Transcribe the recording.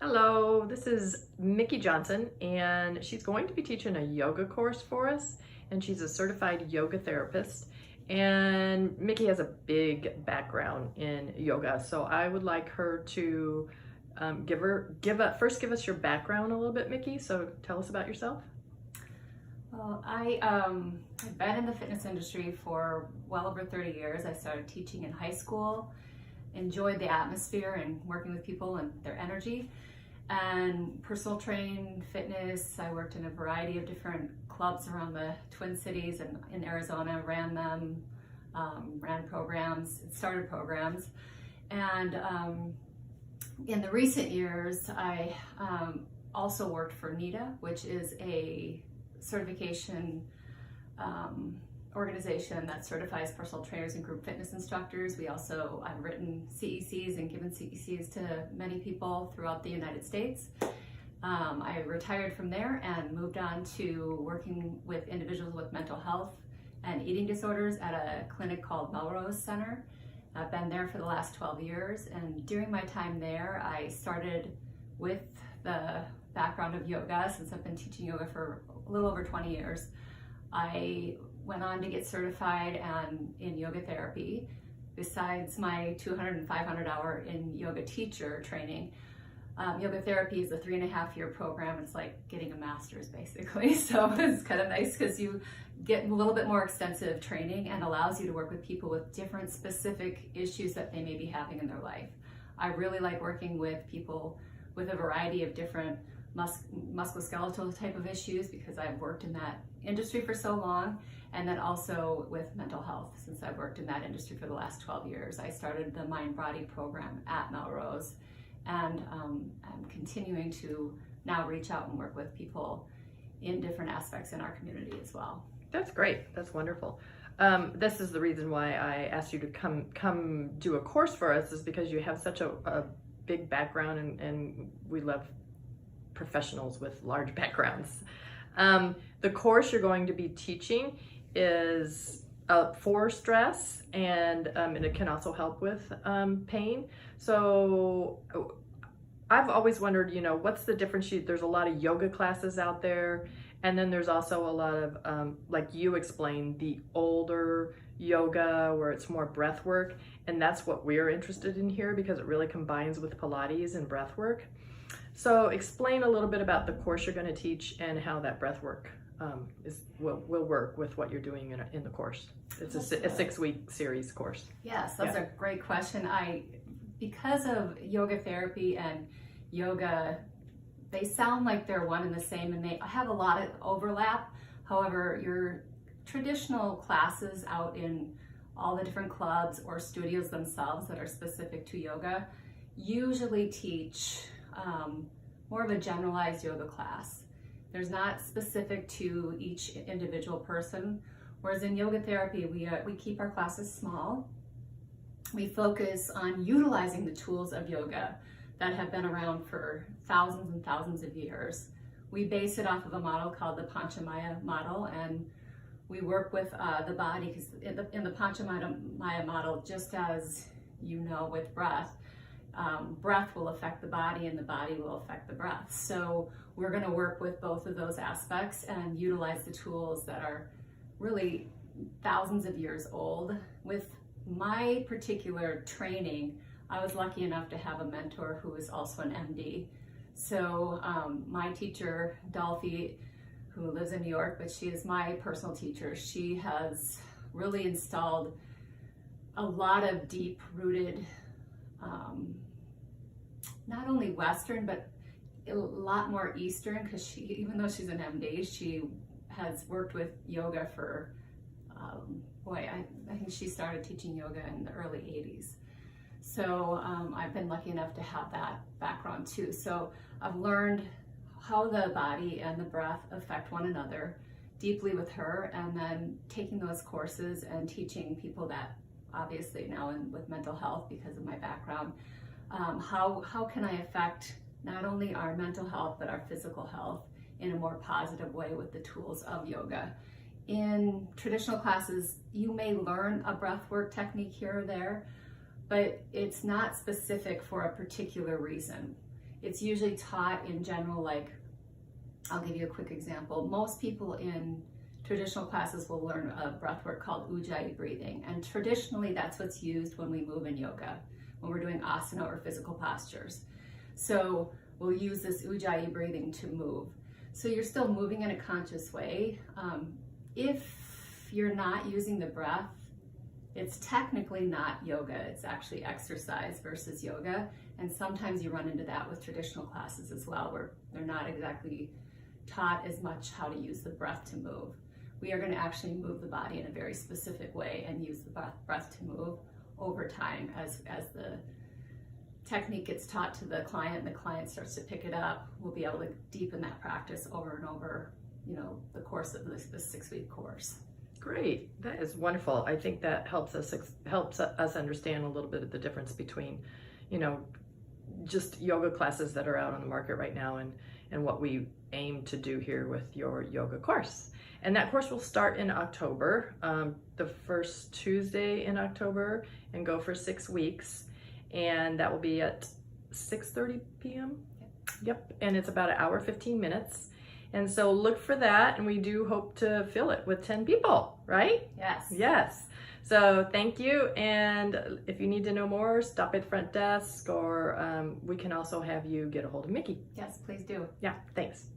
Hello, this is Mikki Johnson, and she's going to be teaching a yoga course for us, and she's a certified yoga therapist. And Mikki has a big background in yoga, so I would like her to first give us your background a little bit, Mikki. So tell us about yourself. Well, I've been in the fitness industry for well over 30 years. I started teaching in high school, enjoyed the atmosphere and working with people and their energy, and personal training, fitness. I worked in a variety of different clubs around the Twin Cities and in Arizona, ran them, ran programs, started programs. And in the recent years, I also worked for NITA, which is a certification organization that certifies personal trainers and group fitness instructors. I've written CECs and given CECs to many people throughout the United States. I retired from there and moved on to working with individuals with mental health and eating disorders at a clinic called Melrose Center. I've been there for the last 12 years, and during my time there, I started with the background of yoga. Since I've been teaching yoga for a little over 20 years, I went on to get certified in yoga therapy. Besides my 200 and 500 hour in yoga teacher training, yoga therapy is a 3.5-year program. It's like getting a master's basically. So it's kind of nice because you get a little bit more extensive training and allows you to work with people with different specific issues that they may be having in their life. I really like working with people with a variety of different musculoskeletal type of issues because I've worked in that industry for so long, and then also with mental health since I've worked in that industry for the last 12 years. I started the Mind Body program at Melrose, and I'm continuing to now reach out and work with people in different aspects in our community as well. That's great. That's wonderful. This is the reason why I asked you to come do a course for us, is because you have such a big background, and we love professionals with large backgrounds. The course you're going to be teaching is for stress, and it can also help with pain. So I've always wondered, what's the difference? There's a lot of yoga classes out there, and then there's also a lot of, like you explained, the older yoga where it's more breath work, and that's what we're interested in here because it really combines with Pilates and breath work. So explain a little bit about the course you're going to teach and how that breath work will work with what you're doing in the course. It's a 6-week series course. Yes, that's a great question. Because of yoga therapy and yoga, they sound like they're one and the same, and they have a lot of overlap. However, your traditional classes out in all the different clubs or studios themselves that are specific to yoga usually teach more of a generalized yoga class. There's not specific to each individual person, whereas in yoga therapy, we keep our classes small. We focus on utilizing the tools of yoga that have been around for thousands and thousands of years. We base it off of a model called the Panchamaya model, and we work with the body, because in the Panchamaya model, just as with breath, breath will affect the body and the body will affect the breath. So we're going to work with both of those aspects and utilize the tools that are really thousands of years old. With my particular training, I was lucky enough to have a mentor who is also an MD. So my teacher, Dolphy, who lives in New York, but she is my personal teacher, she has really installed a lot of deep-rooted not only Western, but a lot more Eastern, because even though she's an MD, she has worked with yoga for, I think she started teaching yoga in the early 80s. So I've been lucky enough to have that background too. So I've learned how the body and the breath affect one another deeply with her, and then taking those courses and teaching people that obviously now with mental health because of my background, how can I affect not only our mental health but our physical health in a more positive way with the tools of yoga. In traditional classes, you may learn a breathwork technique here or there, but it's not specific for a particular reason. It's usually taught in general, like, I'll give you a quick example. Most people in traditional classes will learn a breath work called Ujjayi breathing. And traditionally, that's what's used when we move in yoga, when we're doing asana or physical postures. So we'll use this Ujjayi breathing to move. So you're still moving in a conscious way. If you're not using the breath, it's technically not yoga. It's actually exercise versus yoga. And sometimes you run into that with traditional classes as well, where they're not exactly taught as much how to use the breath to move. We are going to actually move the body in a very specific way and use the breath to move over time as the technique gets taught to the client and the client starts to pick it up. We'll be able to deepen that practice over and over, you know, the course of the 6-week course. Great, that is wonderful. I think that helps us understand a little bit of the difference between, you know, just yoga classes that are out on the market right now and what we aim to do here with your yoga course. And that course will start in October, the first Tuesday in October, and go for 6 weeks. And that will be at 6:30 p.m. Yep, and it's about 1 hour, 15 minutes. And so look for that, and we do hope to fill it with 10 people, right? Yes. Yes. So thank you, and if you need to know more, stop at front desk, or we can also have you get a hold of Mikki. Yes, please do. Yeah, thanks.